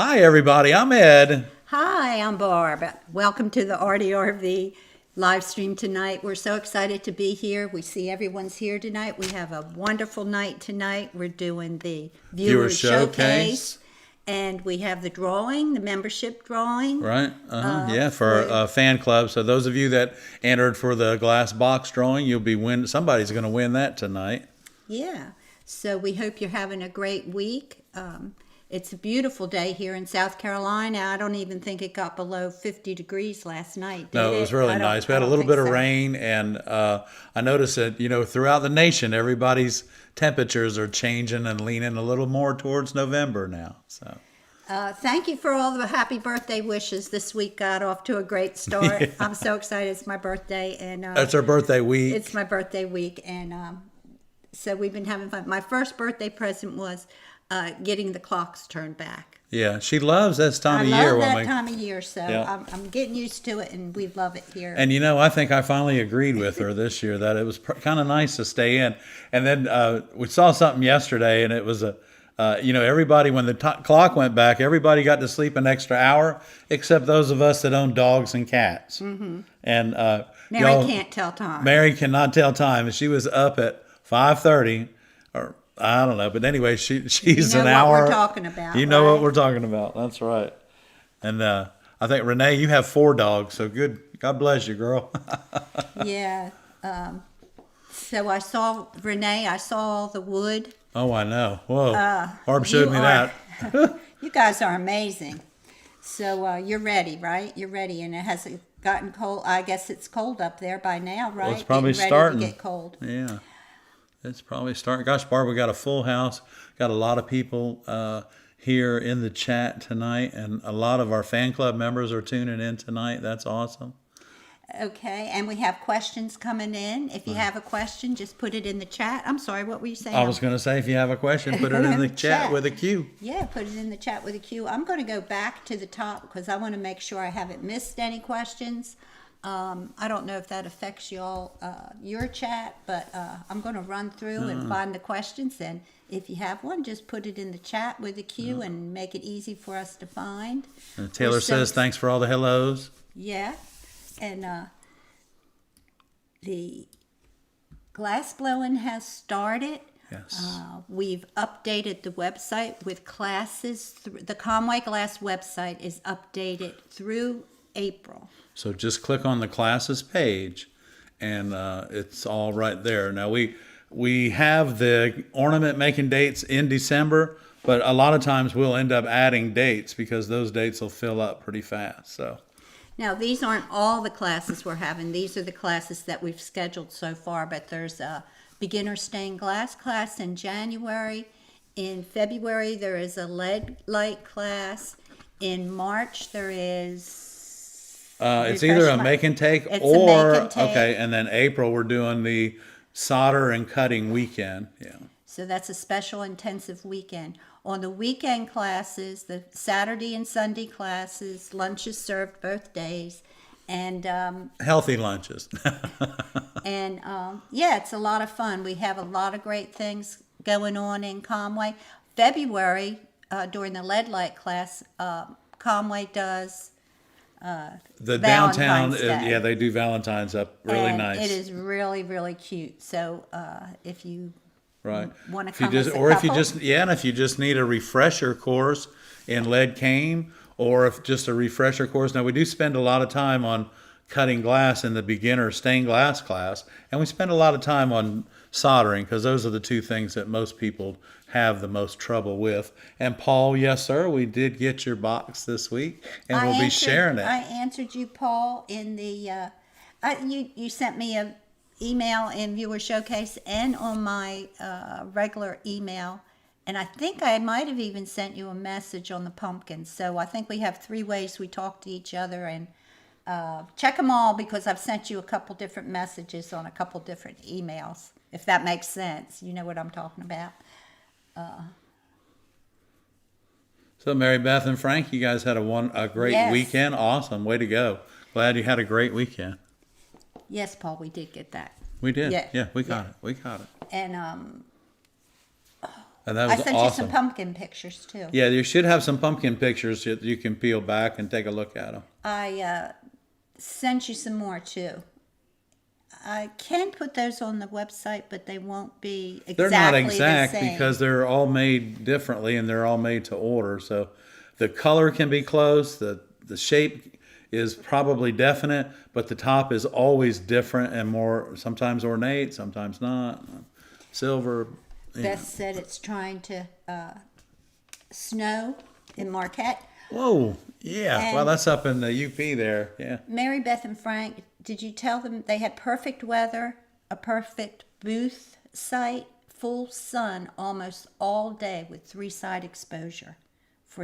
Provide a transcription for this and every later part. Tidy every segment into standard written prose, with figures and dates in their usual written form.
Hi, everybody. I'm Ed. Hi, I'm Barb. Welcome to the ARTyRV live stream tonight. We're so excited to be here. We see everyone's here tonight. We have a wonderful night tonight. We're doing the viewer showcase. And we have the drawing, the membership drawing. Right. Yeah, for a fan club. So those of you that entered for the glass box drawing, somebody's going to win that tonight. Yeah. So we hope you're having a great week. It's a beautiful day here in South Carolina. I don't even think it got below 50 degrees last night. No, it was really nice. We had a little bit of rain, and I noticed that, throughout the nation, everybody's temperatures are changing and leaning a little more towards November now. So. Thank you for all the happy birthday wishes. This week got off to a great start. Yeah. I'm so excited. It's my birthday. And it's our birthday week. It's my birthday week, and so we've been having fun. My first birthday present was getting the clocks turned back. Yeah, she loves this time of year. I love that time of year, so yeah. I'm getting used to it, and we love it here. And I think I finally agreed with her this year that it was kind of nice to stay in. And then we saw something yesterday, and it was everybody, when the clock went back, everybody got to sleep an extra hour, except those of us that own dogs and cats. Mm-hmm. And Mary can't tell time. Mary cannot tell time. She was up at 5:30, or I don't know, but anyway, she's an hour. What we're talking about. You know what we're talking about. That's right. And I think, Renee, you have 4 dogs, so good. God bless you, girl. Yeah. So I saw Renee. I saw the wood. Oh, I know. Whoa. Barb showed me that. You guys are amazing. So you're ready, right? You're ready, and it hasn't gotten cold. I guess it's cold up there by now, right? Well, it's probably starting to get cold. Yeah. It's probably starting. Gosh, Barb, we got a full house. Got a lot of people here in the chat tonight, and a lot of our fan club members are tuning in tonight. That's awesome. Okay, and we have questions coming in. If you have a question, just put it in the chat. I'm sorry, what were you saying? I was going to say, if you have a question, put it in the chat with a Q. Yeah, put it in the chat with a Q. I'm going to go back to the top because I want to make sure I haven't missed any questions. I don't know if that affects y'all, your chat, but I'm going to run through and find the questions. And if you have one, just put it in the chat with a Q and make it easy for us to find. Taylor says, thanks for all the hellos. Yeah. And the glass blowing has started. Yes. We've updated the website with classes. The Conway Glass website is updated through April. So just click on the classes page, and it's all right there. Now we have the ornament making dates in December, but a lot of times we'll end up adding dates because those dates will fill up pretty fast. So. Now, these aren't all the classes we're having. These are the classes that we've scheduled so far, but there's a beginner stained glass class in January. In February, there is a lead light class. In March, there is... it's either a make and take okay, and then April, we're doing the solder and cutting weekend. Yeah. So that's a special intensive weekend. On the weekend classes, the Saturday and Sunday classes, lunches served both days, and healthy lunches. And it's a lot of fun. We have a lot of great things going on in Conway. February, during the lead light class, Conway does the downtown. Yeah, they do Valentine's up really nice. It is really, really cute. So if you want to come if you just need a refresher course in lead cane, or if just a refresher course. Now we do spend a lot of time on cutting glass in the beginner stained glass class, and we spend a lot of time on soldering because those are the two things that most people have the most trouble with. And Paul, yes sir, we did get your box this week, and we'll be sharing it. I answered you, Paul, in the you sent me a email in viewer showcase and on my regular email, and I think I might have even sent you a message on the pumpkins. So I think we have 3 ways we talk to each other, and check them all because I've sent you a couple different messages on a couple different emails, if that makes sense. You know what I'm talking about. So Mary Beth and Frank, you guys had a great weekend. Awesome, way to go. Glad you had a great weekend. Yes, Paul, we did get that. We did. Yeah, we got it. We got it. And And that I was sent you awesome. some pumpkin pictures too. Yeah, you should have some pumpkin pictures that you can peel back and take a look at them. I sent you some more too. I can put those on the website, but they won't be exactly They're not the exact same. because they're all made differently and they're all made to order. So the color can be close, the shape is probably definite, but the top is always different and more, sometimes ornate, sometimes not. Silver. Beth said it's trying to snow in Marquette. Whoa, yeah. And well, that's up in the UP there. Yeah. Mary Beth and Frank, did you tell them they had perfect weather, a perfect booth site, full sun almost all day with 3 side exposure?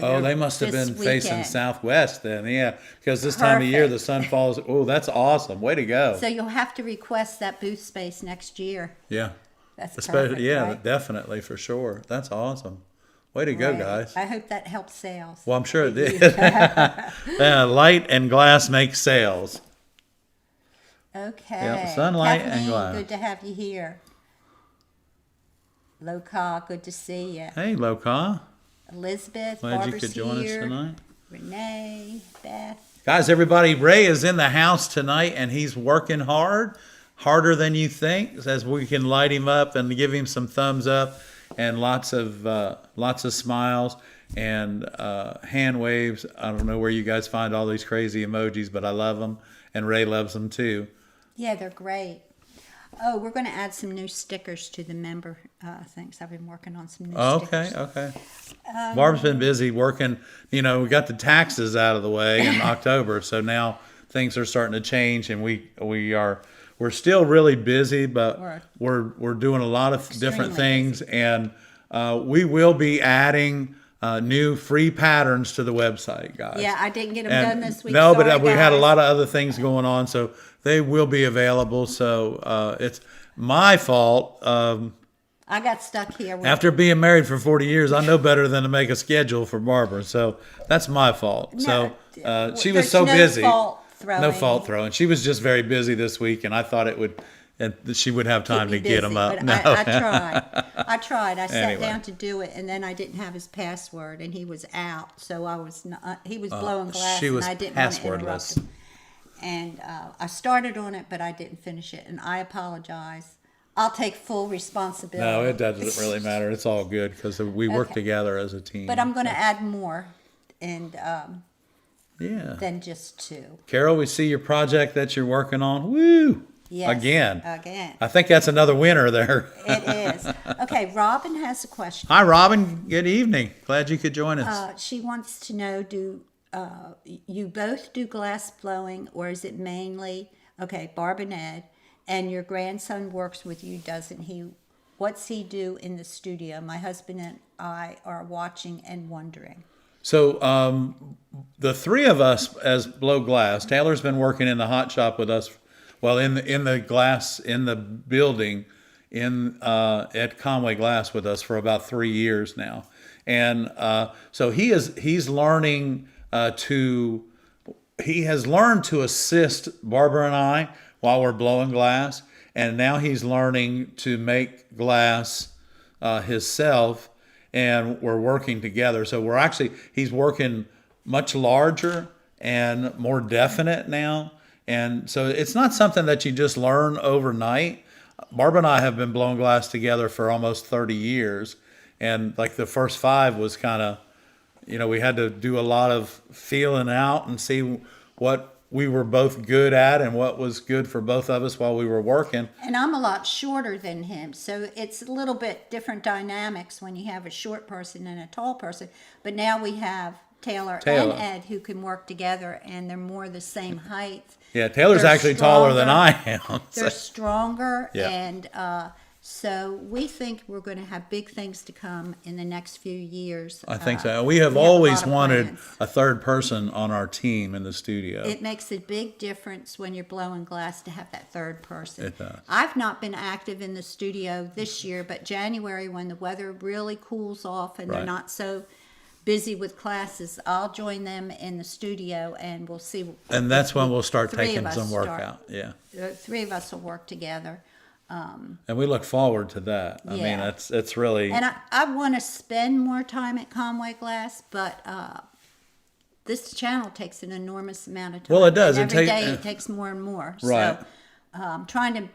Oh, they must have been facing southwest then, yeah. Because this time of year the sun falls. Oh, that's awesome. Way to go. So you'll have to request that booth space next year. Yeah. That's Especially, perfect, yeah, right? definitely, for sure. That's awesome. Way to go, Right. guys. I hope that helps sales. Well, I'm sure it did. Light and glass make sales. Okay. Yep, sunlight and Kathleen, glass. good to have you here. Loka, good to see you. Hey, Loka. Elizabeth, Glad Barbara's you could join here. us tonight. Renee, Beth. Guys, everybody, Ray is in the house tonight and he's working hard, harder than you think, as we can light him up and give him some thumbs up and lots of smiles and hand waves. I don't know where you guys find all these crazy emojis, but I love them and Ray loves them too. Yeah, they're great. Oh, we're going to add some new stickers to the member things. I've been working on some new Okay, stickers. okay. Barb's been busy working. You know, we got the taxes out of the way in October, so now things are starting to change, and we're still really busy, but we're doing a lot of different Extremely things, and we will be adding new free patterns to the website, guys. Yeah, I didn't get them And done this week. no, Sorry, but we had a guys. lot of other things going on, so they will be available. So it's my fault. I got stuck here. With, After being married for 40 years, I know better than to make a schedule for Barbara. So that's my fault. No, So she there's was so no busy. fault throwing. No fault throwing. She was just very busy this week, and I thought it would, and she would have time to keep me get busy, them up. but No. I tried. I tried. I sat Anyway. down to do it, and then I didn't have his password, and he was out. So I was not. He was blowing glass, she was and I didn't want to passwordless. interrupt him. And I started on it, but I didn't finish it, and I apologize. I'll take full responsibility. No, it doesn't really matter. It's all good because we work Okay. together as a team. But I'm going to add more, and yeah. than just 2. Carol, we see your project that you're working on. Woo! Yes. Again. Again. I think that's another winner there. It is. Okay, Robin has a question. Hi, Robin. Good evening. Glad you could join us. She wants to know, do you both do glass blowing, or is it mainly, okay, Barb and Ed, and your grandson works with you, doesn't he? What's he do in the studio? My husband and I are watching and wondering. So the three of us as blow glass, Taylor's been working in the hot shop with us, well, in the glass, in the building at Conway Glass with us for about 3 years now. And so he's learning he has learned to assist Barbara and I while we're blowing glass. And now he's learning to make glass himself, and we're working together. So he's working much larger and more definite now. And so it's not something that you just learn overnight. Barbara and I have been blowing glass together for almost 30 years. And like the first 5 was kind of, we had to do a lot of feeling out and see what we were both good at and what was good for both of us while we were working. And I'm a lot shorter than him, so it's a little bit different dynamics when you have a short person and a tall person. But now we have Taylor. And Ed who can work together, and they're more the same height. Yeah, Taylor's They're actually taller than I stronger. am. They're stronger, Yeah. and so we think we're going to have big things to come in the next few years. I think so. We have a always lot of wanted plans. a third person on our team in the studio. It makes a big difference when you're blowing glass to have that third person. It does. I've not been active in the studio this year, but January, when the weather really cools off and they're Right. not so busy with classes, I'll join them in the studio, and we'll see. And that's when we'll start 3 of taking us some work start. out. Yeah. The 3 of us will work together. And we look forward to that. I mean, Yeah. it's really. And I want to spend more time at Conway Glass, but this channel takes an enormous amount of time. Well, it does. And It every take- day it takes more and more. Right. So I'm trying to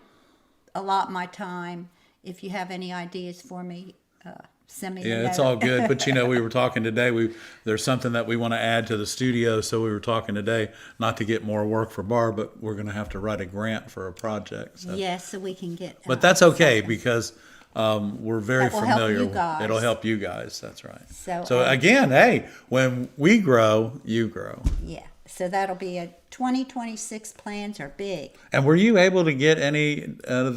allot my time. If you have any ideas for me, send me. Yeah, a it's note. all good. But we were talking today. There's something that we want to add to the studio. So we were talking today, not to get more work for Barb, but we're going to have to write a grant for a project. So. Yes, so we can get. But that's okay something. because we're very That will help familiar. you guys. It'll help you guys. That's right. So, again, hey, when we grow, you grow. Yeah. So that'll be a 2026 plans are big. And were you able to get any of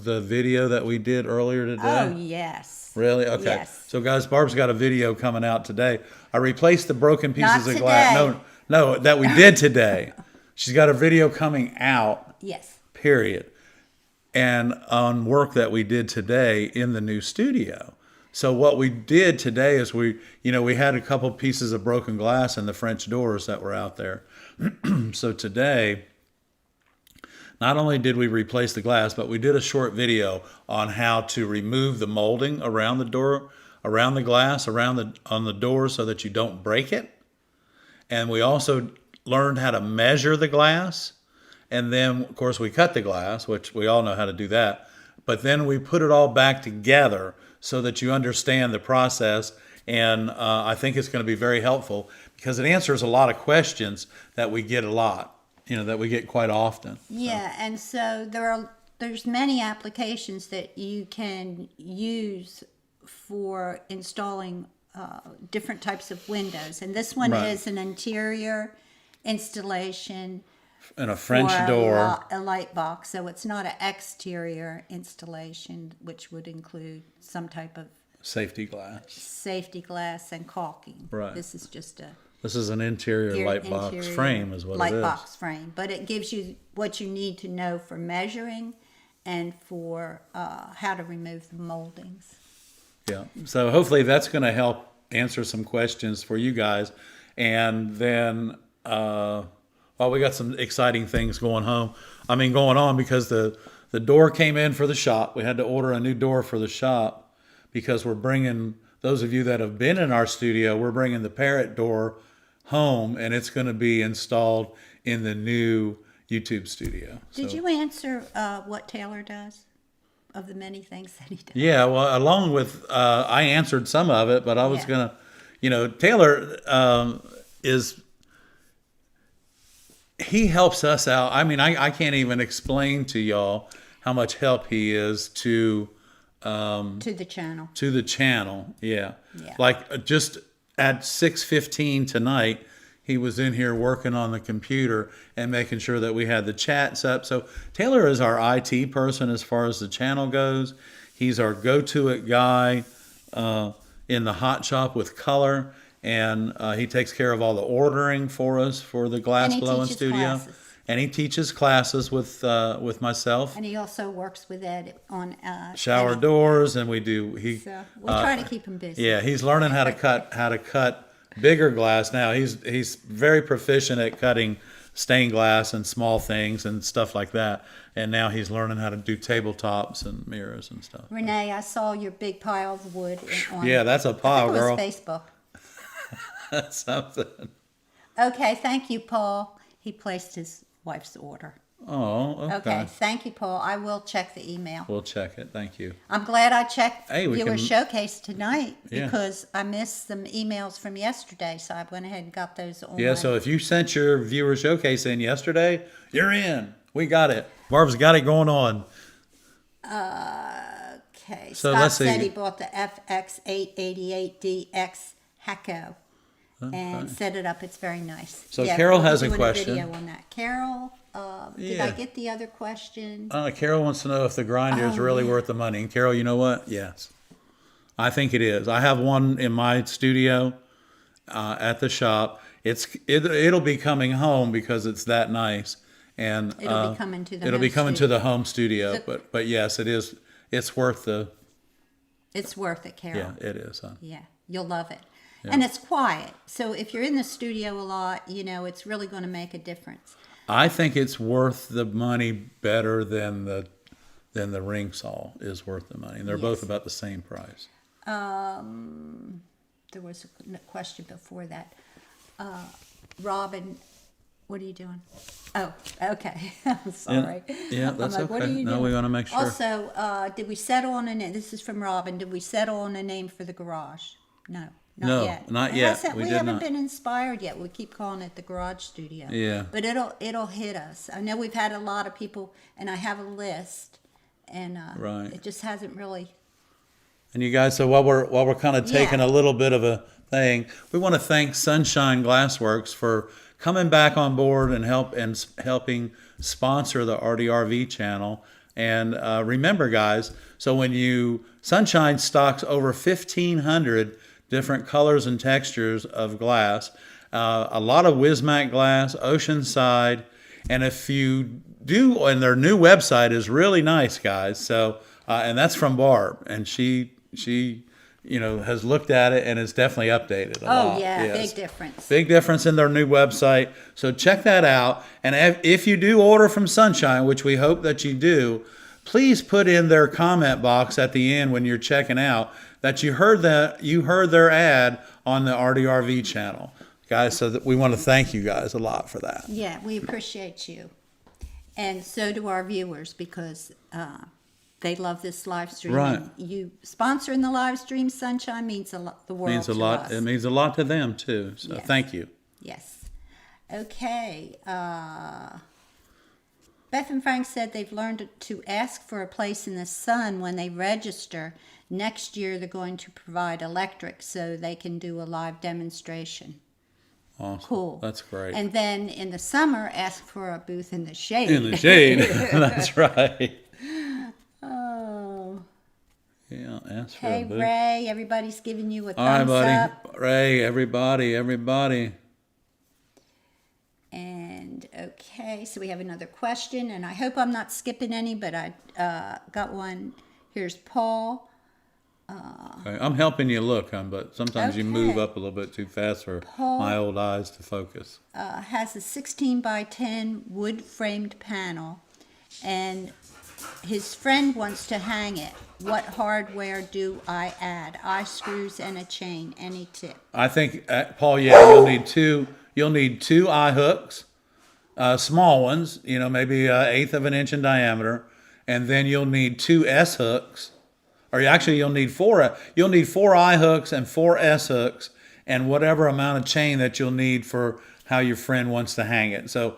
the video that we did earlier today? Oh yes. Really? Okay. Yes. So, guys, Barb's got a video coming out today. I replaced the broken pieces Not of glass. today. No, that we did today. She's got a video coming out. Yes. Period. And on work that we did today in the new studio. So what we did today is we had a couple pieces of broken glass in the French doors that were out there. So today, not only did we replace the glass, but we did a short video on how to remove the molding around the door, around the glass, on the door so that you don't break it. And we also learned how to measure the glass. And then, of course, we cut the glass, which we all know how to do that. But then we put it all back together so that you understand the process. And I think it's going to be very helpful because it answers a lot of questions that we get that we get quite often. Yeah, and so there's many applications that you can use for installing different types of windows. And this one Right. is an interior installation. And a French for door. a light box, so it's not an exterior installation, which would include some type of Safety glass. safety glass and caulking. Right. This is just a This is an interior light box interior frame is what light it is. box frame, but it gives you what you need to know for measuring and for how to remove the moldings. Yeah. So hopefully that's going to help answer some questions for you guys. And then, we got some exciting things going on because the door came in for the shop. We had to order a new door for the shop because we're bringing, those of you that have been in our studio, we're bringing the Parrot door home and it's going to be installed in the new YouTube studio. Did So- you answer what Taylor does of the many things that he does? Yeah, well, along with, I answered some of it, but I was Yeah. going to, Taylor he helps us out. I mean, I can't even explain to y'all how much help he is to To the channel. the channel. Yeah. Yeah. Like just at 6:15 tonight, he was in here working on the computer and making sure that we had the chats up. So Taylor is our IT person as far as the channel goes. He's our go-to-it guy in the hot shop with color. And he takes care of all the ordering for us for the glass And he blowing teaches studio. classes. And he teaches classes with myself. And he also works with Ed on Shower Eddie. doors, and we do. So we try to keep him busy. Yeah, he's learning how to cut bigger glass now. He's very proficient at cutting stained glass and small things and stuff like that. And now he's learning how to do tabletops and mirrors and stuff. Renee, I saw your big pile of wood on Yeah, that's a pile, I girl. think it was Facebook. That's something. Okay, thank you, Paul. He placed his wife's order. Oh, Okay, thank you, Paul. I will check the email. We'll check it. Thank you. I'm glad I checked Hey, we Viewer can- Showcase tonight Yeah. because I missed some emails from yesterday, so I went ahead and got those on. Yeah, so if you sent your viewer showcase in yesterday, you're in. We got it. Barb's got it going on. Okay, So Scott let's see. said he bought the FX888DX Hacko and set it up. It's very nice. So Yeah, Carol we'll be has a doing question. video on that. Carol, did Yeah. I get the other question? Carol wants to know if the grinder is really worth the money. And Carol, you know what? Yes. I think it is. I have one in my studio at the shop. It'll be coming home because it's that nice. And It'll be coming to the it'll home be coming to studio. the home studio. But yes, it is. It's worth the. It's worth it, Carol. Yeah, it is. Huh? Yeah, you'll love it. And it's quiet. So if you're in the studio a lot, it's really going to make a difference. I think it's worth the money better than the ring saw is worth the money. And they're both about the same price. There was a question before that. Robin, what are you doing? Oh, okay. I'm sorry. Yeah, that's I'm like, what are okay. you No, doing? we want to make sure. Also, did we settle on a name? This is from Robin. Did we settle on a name for the garage? No, not No, yet. not It yet. hasn't- We we did haven't not. been inspired yet. We keep calling it the garage studio. Yeah. But it'll hit us. I know we've had a lot of people, and I have a list, and Right. it just hasn't really. And you guys, so while we're kind of taking Yeah. a little bit of a thing, we want to thank Sunshine Glassworks for coming back on board and helping sponsor the ARTyRV channel. And remember, guys, so Sunshine stocks over 1,500 different colors and textures of glass, a lot of Wismac glass, Oceanside, and if you do, and their new website is really nice, guys. So, and that's from Barb, and she has looked at it and it's definitely updated a lot. Oh yeah, Yes. big difference. Big difference in their new website. So check that out. And if you do order from Sunshine, which we hope that you do, please put in their comment box at the end when you're checking out that you heard their ad on the ARTyRV channel, guys. So that we want to thank you guys a lot for that. Yeah, we appreciate you, and so do our viewers because they love this live stream. Right. And you sponsoring the live stream, Sunshine, means a lot. The world Means a to lot. us. It means a lot to them too. So Yes. thank you. Yes. Okay. Beth and Frank said they've learned to ask for a place in the sun when they register. Next year, they're going to provide electric so they can do a live demonstration. Awesome. Cool. That's great. And then in the summer, ask for a booth in the shade. In the shade. That's right. Oh. Yeah. Ask for Hey, a booth. Ray, everybody's giving you a All right, thumbs buddy. up. Ray, everybody. And okay, so we have another question, and I hope I'm not skipping any, but I got one. Here's Paul. Okay, I'm helping you look, but sometimes you move Okay. up a little bit too fast for Paul- my old eyes to focus. Has a 16 by 10 wood framed panel, and his friend wants to hang it. What hardware do I add? Eye screws and a chain. Any tip? I think, Paul, yeah, you'll need two eye hooks, small ones, maybe 1/8 of an inch in diameter, and then you'll need two S hooks, or actually you'll need four eye hooks and 4 S hooks, and whatever amount of chain that you'll need for how your friend wants to hang it. So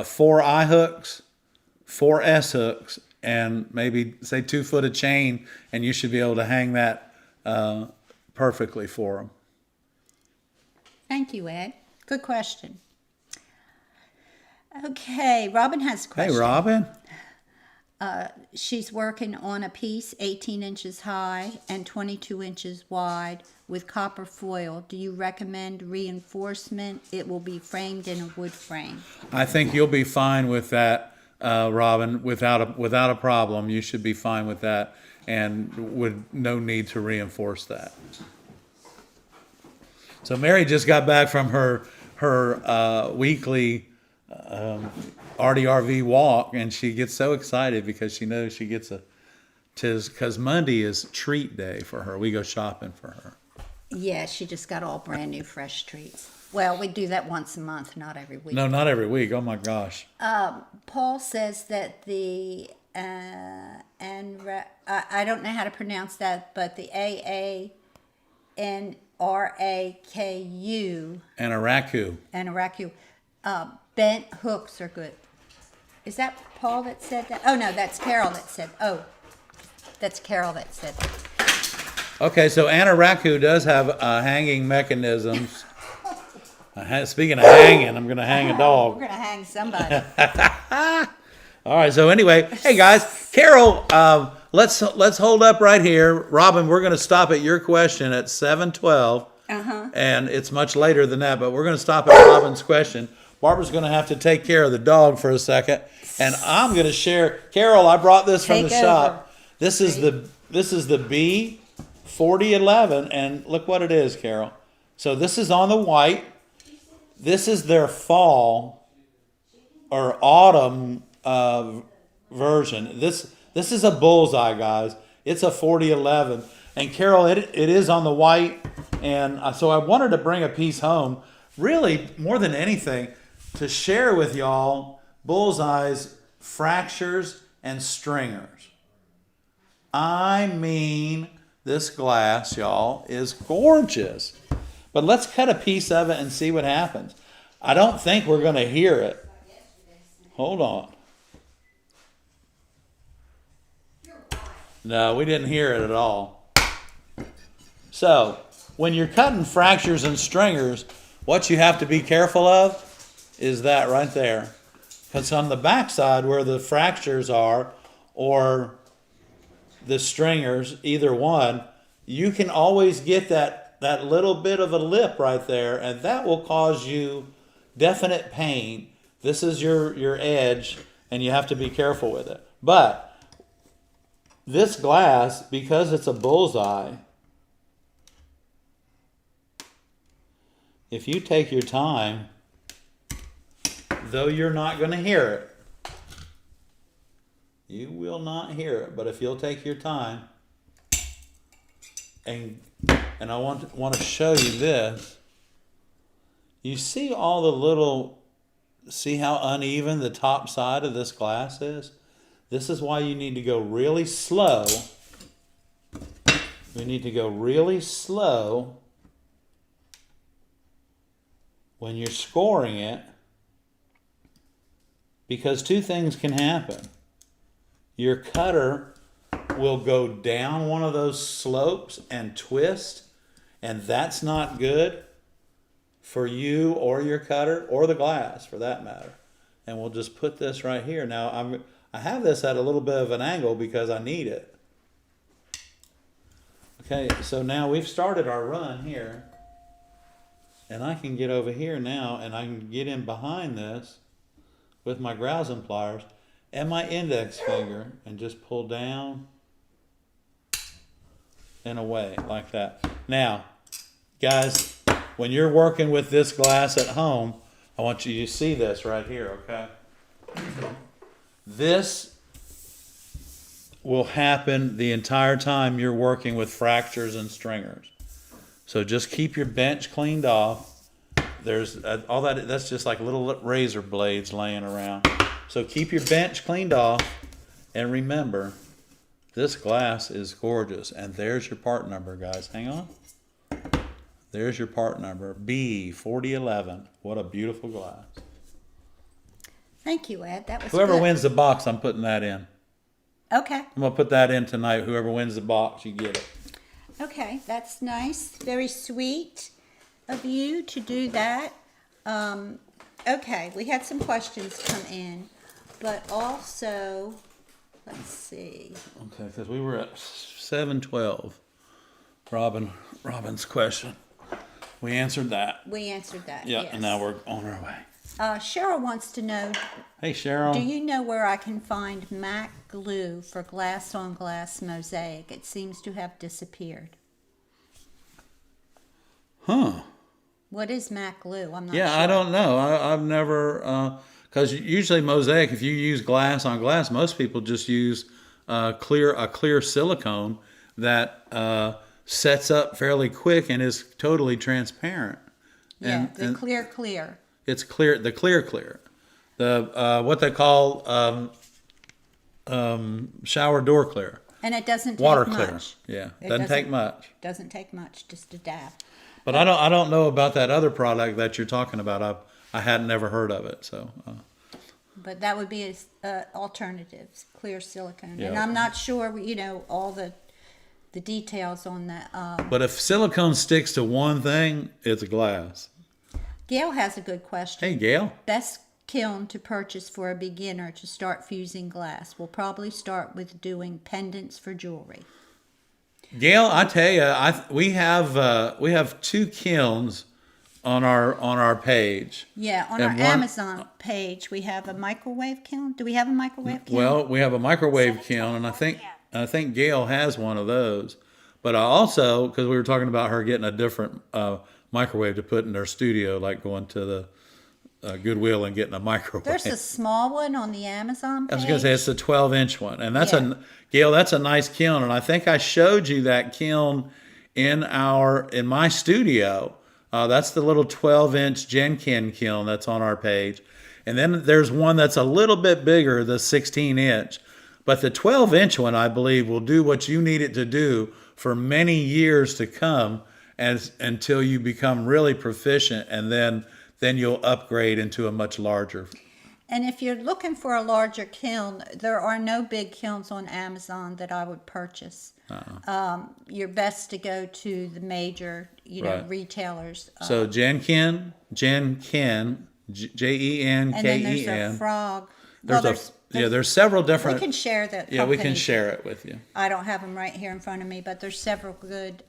4 eye hooks, 4 S hooks, and maybe say 2 foot of chain, and you should be able to hang that perfectly for them. Thank you, Ed. Good question. Okay, Robin has a question. Hey, Robin. She's working on a piece 18 inches high and 22 inches wide with copper foil. Do you recommend reinforcement? It will be framed in a wood frame. I think you'll be fine with that, Robin. Without a problem, you should be fine with that, and with no need to reinforce that. So Mary just got back from her weekly ARTyRV walk, and she gets so excited because she knows she gets because Monday is treat day for her. We go shopping for her. Yeah, she just got all brand new fresh treats. Well, we do that once a month, not every week. No, not every week. Oh my gosh. Paul says that the I don't know how to pronounce that, but the AANRAKU Anaraku. bent hooks are good. Is that Paul that said that? Oh no, that's Carol that said. Oh, that's Carol that said that. Okay, so Anaraku does have hanging mechanisms. Speaking of hanging, I'm going to hang a dog. We're gonna hang somebody. All right. So anyway, hey guys, Carol, let's hold up right here. Robin, we're going to stop at your question at 7:12, and it's much later than that, but we're going to stop at Robin's question. Barbara's going to have to take care of the dog for a second, and I'm going to share. Carol, I brought this from Take the over. shop. This is the B4011, and look what it is, Carol. So this is on the white. This is their fall or autumn version. This is a bullseye, guys. It's a 4011. And Carol, it is on the white. And so I wanted to bring a piece home, really more than anything, to share with y'all bullseyes, fractures, and stringers. I mean, this glass, y'all, is gorgeous. But let's cut a piece of it and see what happens. I don't think we're going to hear it. Hold on. No, we didn't hear it at all. So, when you're cutting fractures and stringers, what you have to be careful of is that right there. Because on the backside where the fractures are, or the stringers, either one, you can always get that little bit of a lip right there, and that will cause you definite pain. This is your edge, and you have to be careful with it. But this glass, because it's a bullseye, if you take your time, though you're not going to hear it, you will not hear it, but if you'll take your time, and I want to show you this. You see all the little, see how uneven the top side of this glass is? This is why you need to go really slow. We need to go really slow when you're scoring it, because two things can happen. Your cutter will go down one of those slopes and twist, and that's not good for you or your cutter or the glass for that matter. And we'll just put this right here. Now I have this at a little bit of an angle because I need it. Okay, so now we've started our run here, and I can get over here now, and I can get in behind this with my grousing pliers and my index finger and just pull down and away like that. Now, guys, when you're working with this glass at home, I want you to see this right here, okay? This will happen the entire time you're working with fractures and stringers. So just keep your bench cleaned off. There's all that, that's just like little razor blades laying around. So keep your bench cleaned off, and remember, this glass is gorgeous. And there's your part number, guys. Hang on. There's your part number, B4011. What a beautiful glass. Thank you, Ed. That was Whoever good. wins the box, I'm putting that in. Okay. I'm going to put that in tonight. Whoever wins the box, you get it. Okay, that's nice. Very sweet of you to do that. Okay, we had some questions come in, but also, let's see. Okay, because we were at 712. Robin's question. We answered that. We answered that, Yeah, yes. and now we're on our way. Cheryl wants to know, Hey, Cheryl. do you know where I can find MAC glue for glass-on-glass mosaic? It seems to have disappeared. Huh. What is MAC glue? I'm not Yeah, sure. I don't know. I've never, because usually mosaic, if you use glass on glass, most people just use a clear silicone that sets up fairly quick and is totally transparent. Yeah, And, the and clear. it's clear, the clear. The what they call shower door clear. And it doesn't take Water much. clear. Yeah, It doesn't take much. Doesn't take much, just a dab. But I don't know about that other product that you're talking about. I hadn't never heard of it. So. But that would be alternatives, clear silicone. Yeah. And I'm not sure, all the details on that. But if silicone sticks to one thing, it's glass. Gail has a good question. Hey, Gail. Best kiln to purchase for a beginner to start fusing glass. We'll probably start with doing pendants for jewelry. Gail, I tell you, we have two kilns on our page. Yeah, on And our one- Amazon page, we have a microwave kiln. Do we have a microwave kiln? Well, we have a microwave kiln, and I think Gail has one of those. But I also, because we were talking about her getting a different microwave to put in her studio, like going to goodwill in getting a microwave. There's a small one on the Amazon page. I was going to say it's a 12-inch one, and that's Yeah. Gail. That's a nice kiln, and I think I showed you that kiln in my studio. That's the little 12-inch Genkin kiln that's on our page, and then there's one that's a little bit bigger, the 16-inch. But the 12-inch one, I believe, will do what you need it to do for many years to come, until you become really proficient, and then you'll upgrade into a much larger. And if you're looking for a larger kiln, there are no big kilns on Amazon that I would purchase. You're best to go to the major, Right. retailers. So Genkin, Genken, Jenken. And then there's a frog. There's several different. We can share that. Yeah, we can share it with you. I don't have them right here in front of me, but there's several good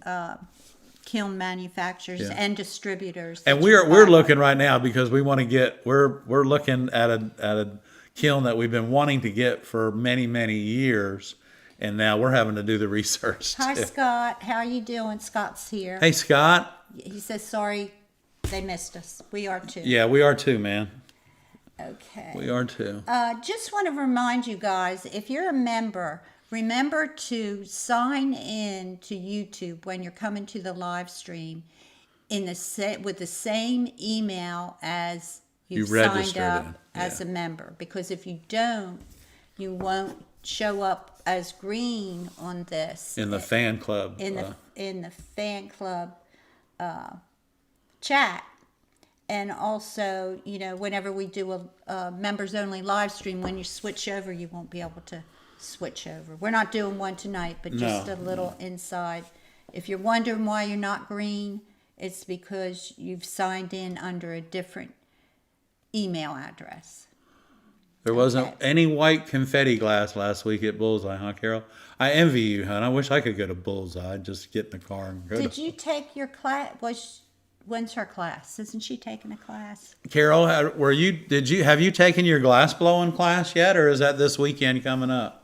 kiln manufacturers and distributors. And we're looking right now because we want to get. We're looking at a kiln that we've been wanting to get for many years, and now we're having to do the research. Hi, Scott. How you doing? Scott's here. Hey, Scott. He says sorry they missed us. We are too. Yeah, we are too, man. Okay. We are too. Just want to remind you guys, if you're a member, remember to sign in to YouTube when you're coming to the live stream with the same email as you signed up as a member. Because if you don't, you won't show up as green on this in the fan club. In the fan club chat. And also, whenever we do a members only live stream, when you switch over, you won't be able to switch over. We're not doing one tonight, but just a little inside. If you're wondering why you're not green, it's because you've signed in under a different email address. There wasn't any white confetti glass last week at Bullseye, huh, Carol? I envy you, hon. I wish I could go to Bullseye. Just get in the car and go. Did you take your class? When's her class? Isn't she taking a class? Carol, have you taken your glass blowing class yet, or is that this weekend coming up?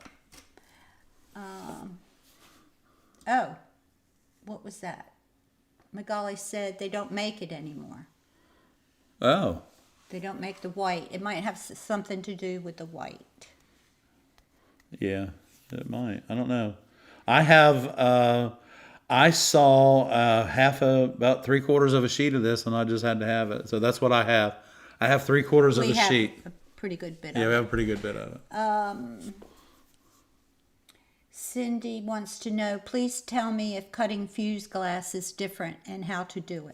What was that? Magali said they don't make it anymore. Oh. They don't make the white. It might have something to do with the white. Yeah, it might. I don't know. I have. I saw about 3/4 of a sheet of this, and I just had to have it. So that's what I have. I have 3/4 of a sheet. A pretty good bit. Yeah, we have a pretty good bit of it. Cindy wants to know, please tell me if cutting fused glass is different and how to do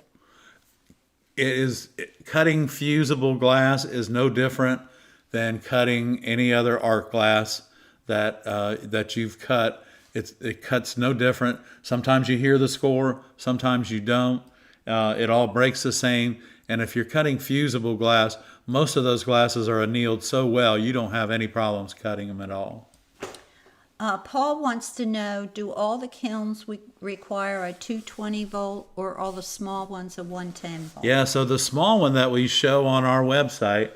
it. Cutting fusible glass is no different than cutting any other art glass that you've cut. It cuts no different. Sometimes you hear the score, sometimes you don't. It all breaks the same. And if you're cutting fusible glass, most of those glasses are annealed so well you don't have any problems cutting them at all. Paul wants to know, do all the kilns require a 220 volt or all the small ones a 110 volt? Yeah, so the small one that we show on our website,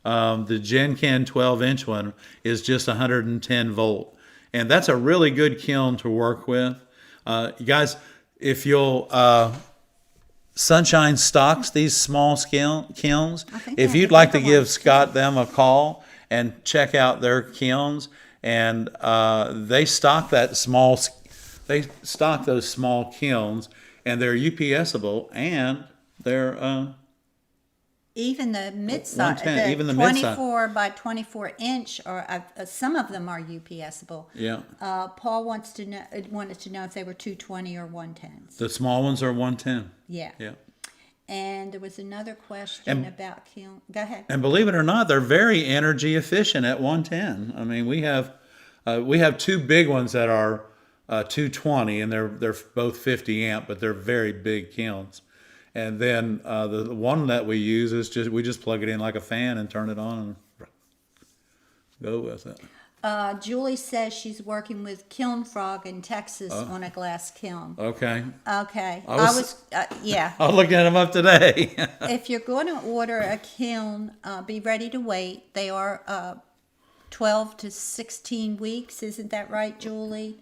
the Genkin 12-inch one, is just 110 volt. And that's a really good kiln to work with. You guys, if you'll... Sunshine stocks these small kilns. If you'd like to give Scott them a call and check out their kilns, and they stock those small kilns, and they're UPSable, and they're even the mid-size, the 24 by 24 inch, or some of them are UPSable. Yeah. Paul wanted to know if they were 220 or 110s. The small ones are 110. Yeah. Yeah. And there was another question about kiln. Go ahead. And believe it or not, they're very energy efficient at 110. I mean, we have two big ones that are 220, and they're both 50 amp, but they're very big kilns. And then the one that we use is we just plug it in like a fan and turn it on and go with it. Julie says she's working with Kiln Frog in Texas on a glass kiln. Okay. Okay. I was looking at them up today. If you're going to order a kiln, be ready to wait. They are 12 to 16 weeks. Isn't that right, Julie?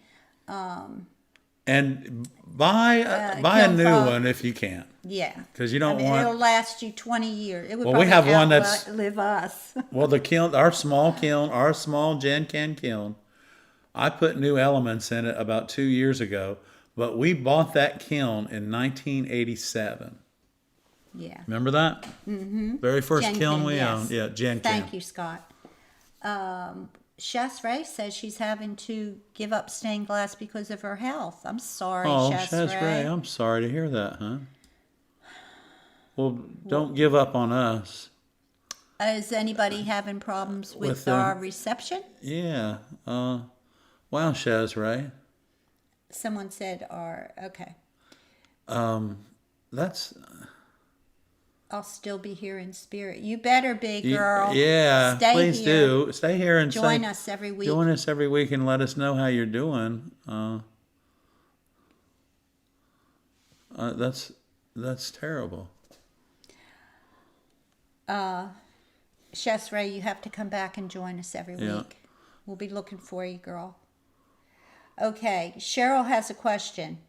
And buy a kiln new frog. one if you can, Yeah. because you don't It'll want. last you 20 years. It would Well, we probably have one that's- outlive us. Well, our small Gen Can kiln, I put new elements in it about 2 years ago, but we bought that kiln in 1987. Yeah. Remember that? Mm-hmm. Very first Gen kiln Can, we yes. owned. Yeah, Gen Can. Thank you, Scott. Chess Ray says she's having to give up stained glass because of her health. I'm sorry, Oh, Chess Shaz Ray. Ray, I'm sorry to hear that, huh? Well, don't give up on us. Is anybody having problems with our reception? Yeah. Wow, Shaz Ray. Someone said okay. That's I'll still be here in spirit. You better be, girl. Yeah, Stay please here. do. Stay here and Join us every week. Join us every week and let us know how you're doing. That's terrible. Chess Ray, you have to come back and join us every Yeah. week. We'll be looking for you, girl. Okay, Cheryl has a question.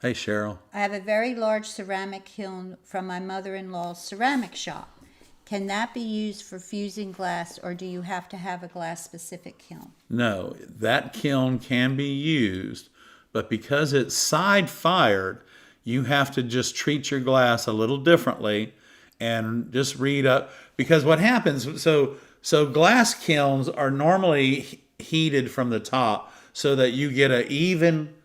Hey, Cheryl. I have a very large ceramic kiln from my mother-in-law's ceramic shop. Can that be used for fusing glass, or do you have to have a glass-specific kiln? No, that kiln can be used, but because it's side-fired, you have to just treat your glass a little differently and just read up. Because what happens, so glass kilns are normally heated from the top so that you get a even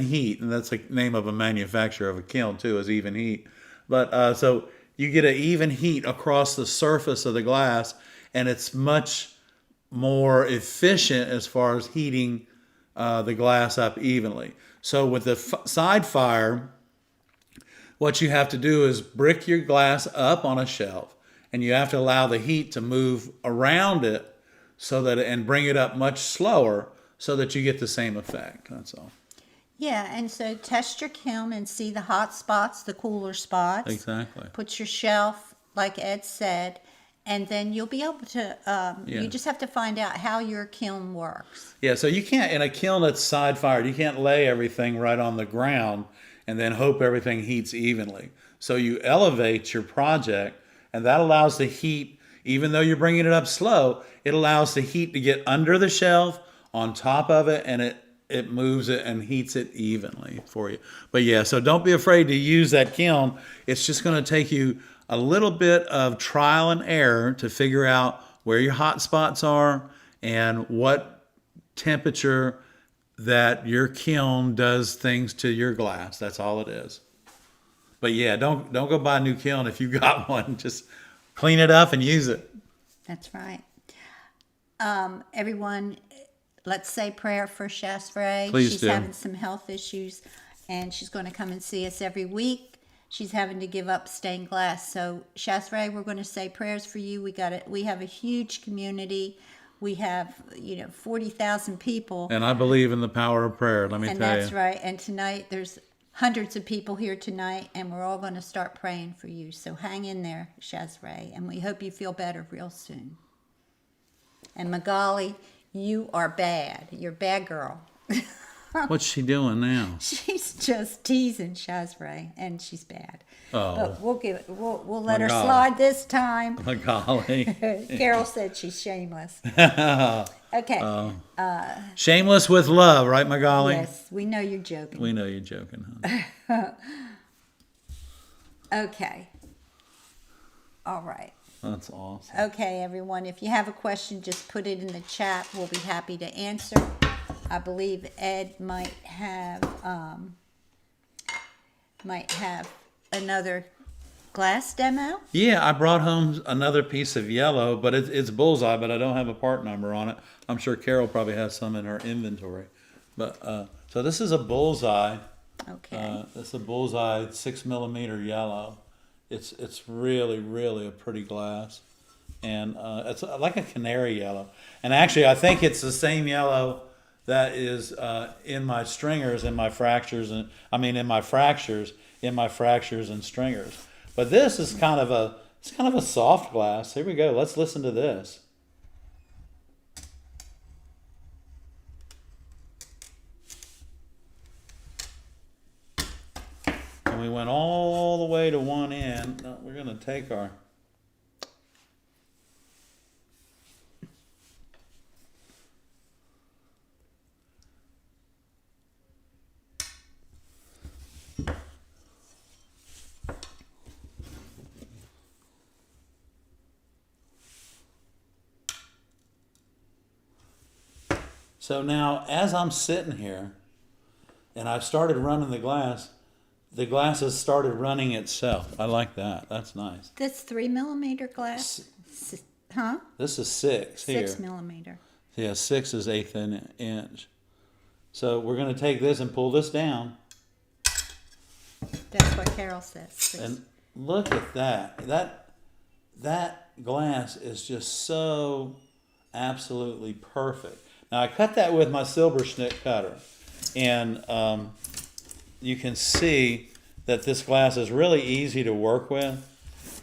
heat, and that's the name of a manufacturer of a kiln too, is even heat. But so you get an even heat across the surface of the glass, and it's much more efficient as far as heating the glass up evenly. So with the side fire, what you have to do is brick your glass up on a shelf, and you have to allow the heat to move around it and bring it up much slower so that you get the same effect. That's all. Yeah, and so test your kiln and see the hot spots, the cooler spots. Exactly. Put your shelf, like Ed said, and then you'll be able to, you just have to find out how your kiln works. Yeah, so you can't, in a kiln that's side fired, you can't lay everything right on the ground and then hope everything heats evenly. So you elevate your project, and that allows the heat, even though you're bringing it up slow, it allows the heat to get under the shelf, on top of it, and it moves it and heats it evenly for you. But yeah, so don't be afraid to use that kiln. It's just going to take you a little bit of trial and error to figure out where your hot spots are and what temperature that your kiln does things to your glass. That's all it is. But yeah, don't go buy a new kiln if you got one. Just clean it up and use it. That's right. Everyone, let's say prayer for Shasray. Please She's do. having some health issues, and she's going to come and see us every week. She's having to give up stained glass. So Shasray, we're going to say prayers for you. We have a huge community. We have 40,000 people. And I believe in the power of prayer, let me And tell you. that's right. And tonight there's hundreds of people here tonight, and we're all going to start praying for you. So hang in there, Shasray, and we hope you feel better real soon. And Magali, you are bad. You're a bad girl. What's she doing now? She's just teasing Shasray, and she's bad. Oh. But we'll let her Magali. slide this time. Golly. Carol said she's shameless. Okay. Shameless with love, right, Magali? Yes, we know you're joking. We know you're joking, honey. Okay. All right. That's awesome. Okay, everyone. If you have a question, just put it in the chat. We'll be happy to answer. I believe Ed might have another glass demo. Yeah, I brought home another piece of yellow, but it's bullseye, but I don't have a part number on it. I'm sure Carol probably has some in her inventory. But so this is a bullseye. Okay. It's a bullseye 6mm yellow. It's really, really a pretty glass. And it's like a canary yellow. And actually, I think it's the same yellow that is in my stringers, in my fractures, and in my fractures and stringers. But this is kind of a soft glass. Here we go. Let's listen to this. we went all the way to one end. Now we're going to take our So now, as I'm sitting here, and I've started running the glass has started running itself. I like that. That's nice. That's 3mm glass? Huh? This is 6 here. 6mm. Yeah, 6 is 1/8 inch. So we're going to take this and pull this down. That's what Carol says. And look at that. That glass is just so absolutely perfect. Now I cut that with my silversmith cutter, and you can see that this glass is really easy to work with.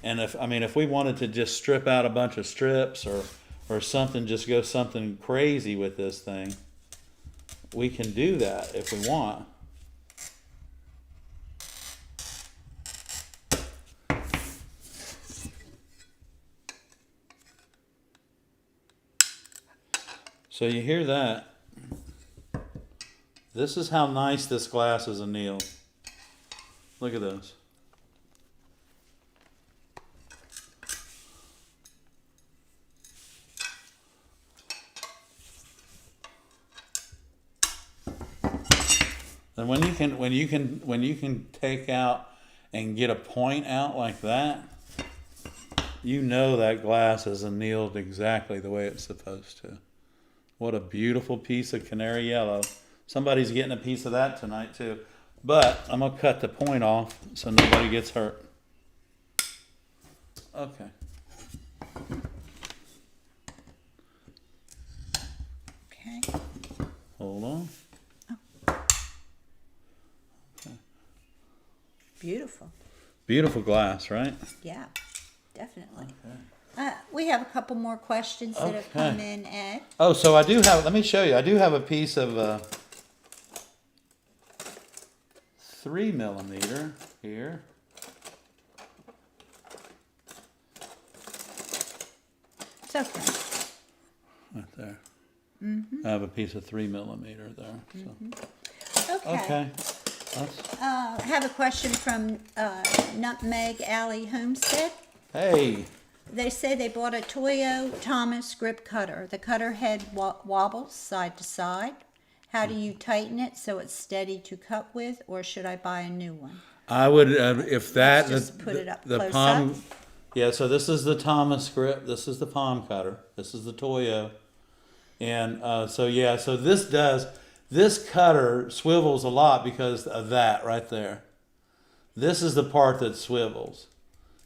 And if we wanted to just strip out a bunch of strips or something, just go something crazy with this thing, we can do that if we want. So you hear that? This is how nice this glass is annealed. Look at this. And when you can take out and get a point out like that, you know that glass is annealed exactly the way it's supposed to. What a beautiful piece of canary yellow. Somebody's getting a piece of that tonight too. But I'm going to cut the point off so nobody gets hurt. Okay. Okay. Hold on. Okay. Beautiful. Beautiful glass, right? Yeah, definitely. Okay. We have a couple more questions that have come in, Ed. Oh, so I do have, let me show you. I do have a piece of 3mm here. It's okay. Right there. I have a piece of 3mm there. So. Okay. That's, I have a question from Nutmeg Alley Homestead. hey. They say they bought a Toyo Thomas grip cutter. The cutter head wobbles side to side. How do you tighten it so it's steady to cut with, or should I buy a new one? I would, if that, Let's just put it up the close palm, up. yeah, so this is the Thomas grip, this is the palm cutter, this is the Toyo. And so this cutter swivels a lot because of that right there. This is the part that swivels,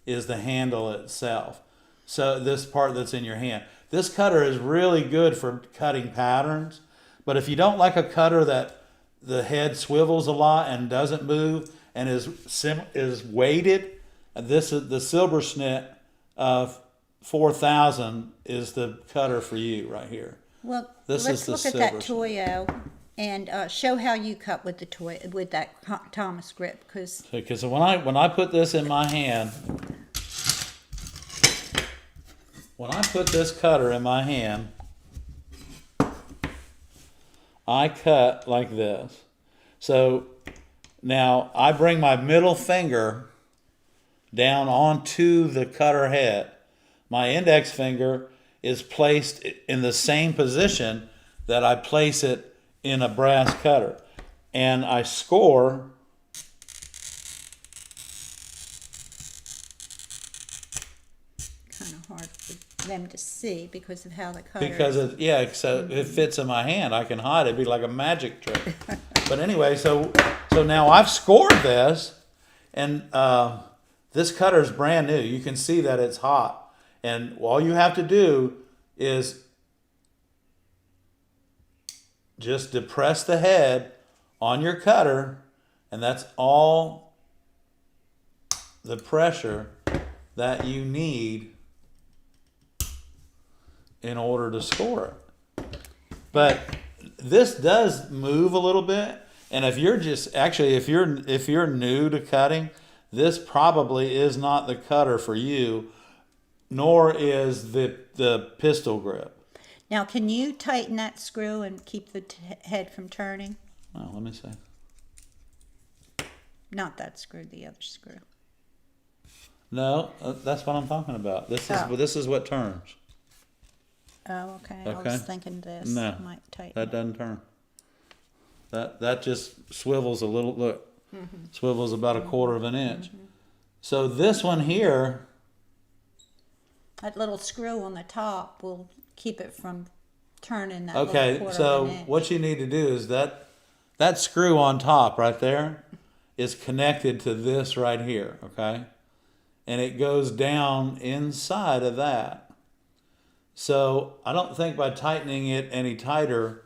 is the handle itself. So this part that's in your hand. This cutter is really good for cutting patterns, but if you don't like a cutter that the head swivels a lot and doesn't move and is weighted, this is the Silversmith 4000 is the cutter for you right here. Well, This let's is the look at that Silversmith. Toyo and show how you cut with the with that Thomas grip, because Because when I put this in my hand, when I put this cutter in my hand, I cut like this. So now I bring my middle finger down onto the cutter head. My index finger is placed in the same position that I place it in a brass cutter. And I score kind of hard for them to see because of how the cutter because it fits in my hand. I can hide it. It'd be like a magic trick. But anyway, so now I've scored this, and this cutter is brand new. You can see that it's hot, and all you have to do is just depress the head on your cutter, and that's all the pressure that you need in order to score it. But this does move a little bit, And if you're just actually if you're new to cutting, this probably is not the cutter for you, nor is the pistol grip. Now, can you tighten that screw and keep the head from turning? Oh, let me see. Not that screw, the other screw. No, that's what I'm talking about. This is what turns. Oh, okay. I Okay. was thinking this No, might tighten. that doesn't turn. That just swivels a little. Look, swivels about a quarter of an inch. So this one here, That little screw on the top will keep it from turning that okay. little quarter So of an inch. what you need to do is that screw on top right there is connected to this right here. Okay, and it goes down inside of that. So I don't think by tightening it any tighter,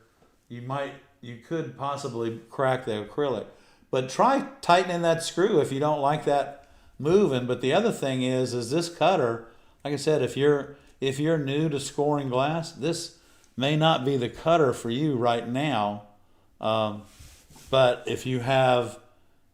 you could possibly crack the acrylic. But try tightening that screw if you don't like that moving. But the other thing is this cutter, like I said, if you're new to scoring glass, this may not be the cutter for you right now. But if you have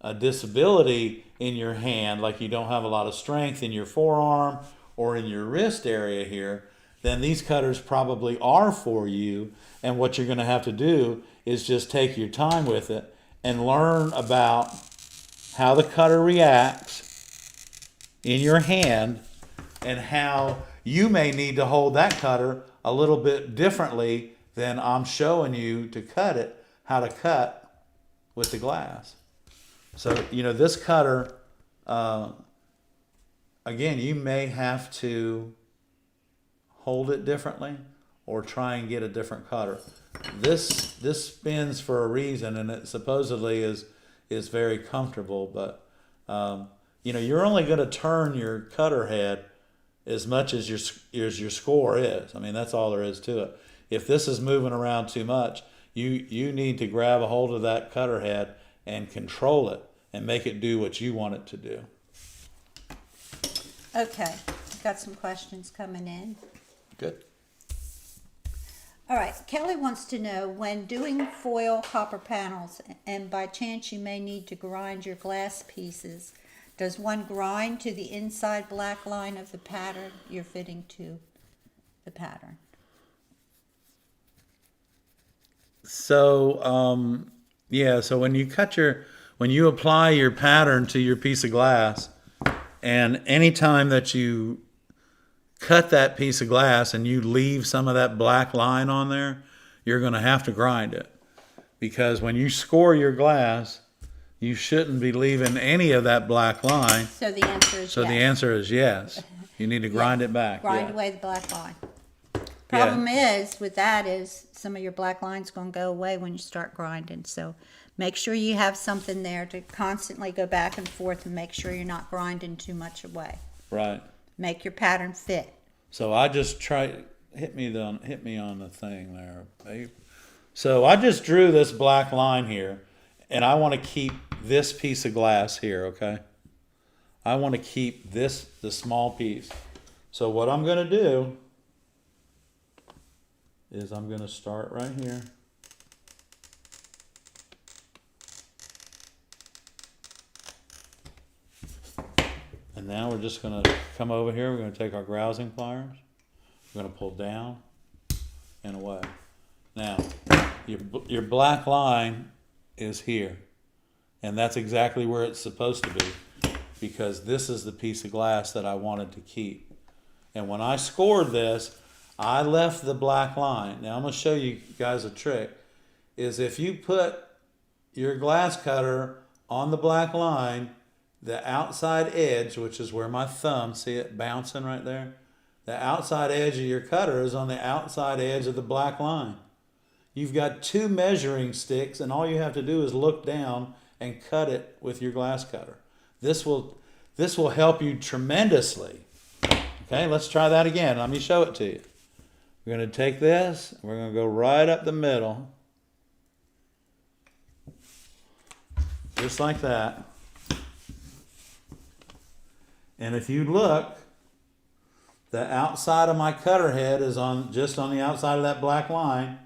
a disability in your hand, like you don't have a lot of strength in your forearm or in your wrist area here, then these cutters probably are for you. And what you're going to have to do is just take your time with it and learn about how the cutter reacts in your hand and how you may need to hold that cutter a little bit differently than I'm showing you to cut it, how to cut with the glass. So, this cutter, again, you may have to hold it differently or try and get a different cutter. This spins for a reason, and it supposedly is very comfortable, but you're only going to turn your cutter head as much as your score is. I mean, that's all there is to it. If this is moving around too much, you need to grab a hold of that cutter head and control it and make it do what you want it to do. Okay, got some questions coming in. Good. All right, Kelly wants to know, when doing foil copper panels, and by chance you may need to grind your glass pieces, does one grind to the inside black line of the pattern you're fitting to the pattern? So, so when you apply your pattern to your piece of glass, and anytime that you cut that piece of glass and you leave some of that black line on there, you're going to have to grind it. Because when you score your glass, you shouldn't be leaving any of that black line. So the answer is So yes. the answer is yes. You need to grind it back. Grind yeah. away the black line. Problem is, with that is some of your black line's going to go away when you start grinding. So make sure you have something there to constantly go back and forth and make sure you're not grinding too much away. Right. Make your pattern fit. So I just hit me on the thing there, babe. So I just drew this black line here, and I want to keep this piece of glass here, okay? I want to keep the small piece. So what I'm going to do is I'm going to start right here. And now we're just going to come over here. We're going to take our grousing pliers. We're going to pull down and away. Now, your black line is here. And that's exactly where it's supposed to be, because this is the piece of glass that I wanted to keep. And when I scored this, I left the black line. Now I'm going to show you guys a trick. Is if you put your glass cutter on the black line, the outside edge, which is where my thumb, see it bouncing right there? The outside edge of your cutter is on the outside edge of the black line. You've got two measuring sticks, and all you have to do is look down and cut it with your glass cutter. This will help you tremendously. Okay, let's try that again. Let me show it to you. We're going to take this, we're going to go right up the middle. Just like that. And if you look, the outside of my cutter head is just on the outside of that black line.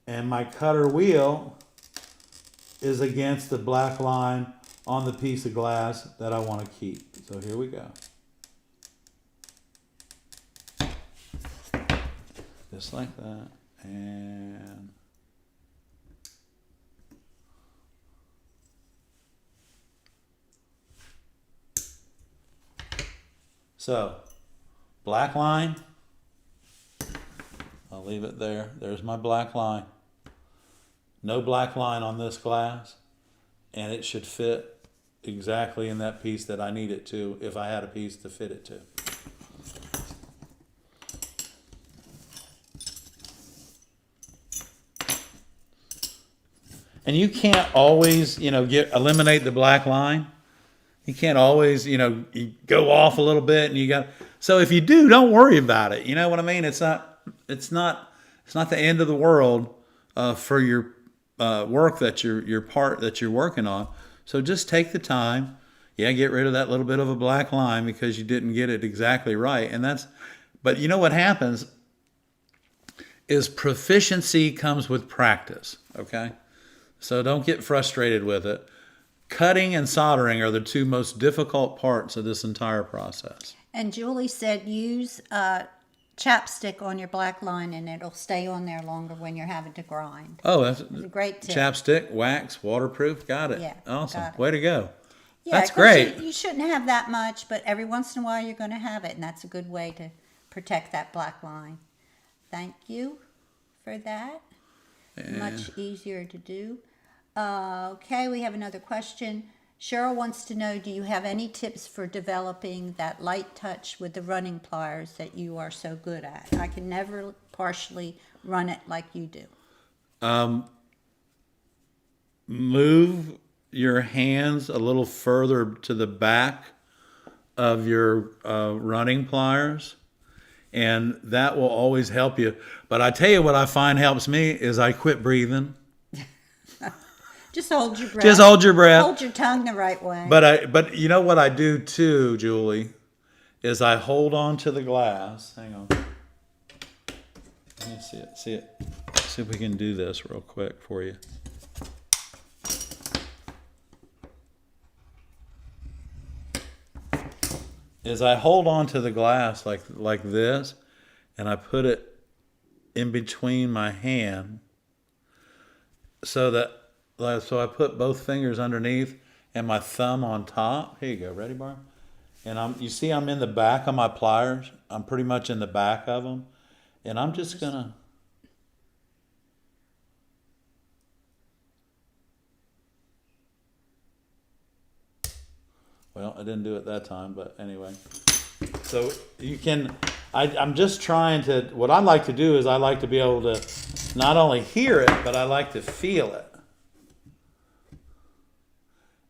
And my cutter wheel is against the black line on the piece of glass that I want to keep. So here we go. Just like that. And so, black line. I'll leave it there. There's my black line. No black line on this glass. And it should fit exactly in that piece that I need it to if I had a piece to fit it to. And you can't always, eliminate the black line. You can't always, you go off a little bit and you got. So if you do, don't worry about it. You know what I mean? It's not the end of the world for your work your part that you're working on. So just take the time. Yeah, get rid of that little bit of a black line because you didn't get it exactly right. But you know what happens is proficiency comes with practice. Okay. So don't get frustrated with it. Cutting and soldering are the two most difficult parts of this entire process. And Julie said use chapstick on your black line and it'll stay on there longer when you're having to grind. Oh, that's a great tip. Chapstick, wax, waterproof. Got it. Yeah. Awesome. Got it. Way to go. Yeah, that's great. You shouldn't have that much, but every once in a while you're going to have it, and that's a good way to protect that black line. Thank you for that. Much easier to do. Okay, we have another question. Cheryl wants to know, do you have any tips for developing that light touch with the running pliers that you are so good at? I can never partially run it like you do. Move your hands a little further to the back of your running pliers, and that will always help you. But I tell you what I find helps me is I quit breathing. Just hold your breath. Just hold your breath. Hold your tongue the right way. But you know what I do too, Julie, is I hold on to the glass. Hang on. Let me see it. See if we can do this real quick for you. Is I hold on to the glass like this, and I put it in between my hand so I put both fingers underneath and my thumb on top. Here you go. Ready, Barb? And you see I'm in the back of my pliers. I'm pretty much in the back of them. And I'm just going to... Well, I didn't do it that time, but anyway. So you can... I'm just trying to... What I like to do is I like to be able to not only hear it, but I like to feel it.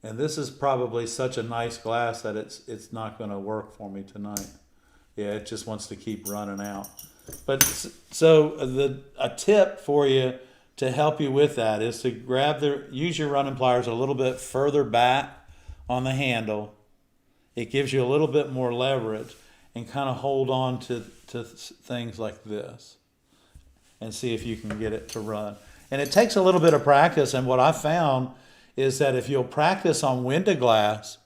And this is probably such a nice glass that it's not going to work for me tonight. Yeah, it just wants to keep running out. But so a tip for you to help you with that is to use your running pliers a little bit further back on the handle. It gives you a little bit more leverage, and kind of hold on to things like this and see if you can get it to run. And it takes a little bit of practice, and what I found is that if you'll practice on window glass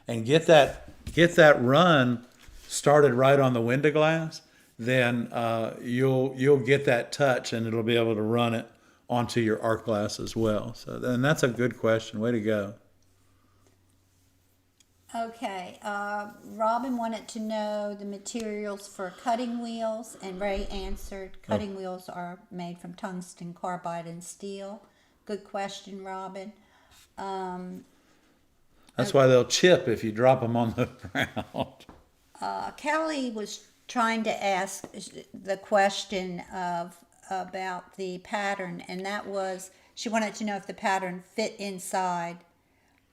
and get that run started right on the window glass, then you'll get that touch, and it'll be able to run it onto your art glass as well. So, and that's a good question. Way to go. Okay, Robin wanted to know the materials for cutting wheels, and Ray answered cutting wheels are made from tungsten carbide and steel. Good question, Robin. That's why they'll chip if you drop them on the ground. Kelly was trying to ask the question about the pattern, and that was, she wanted to know if the pattern fit inside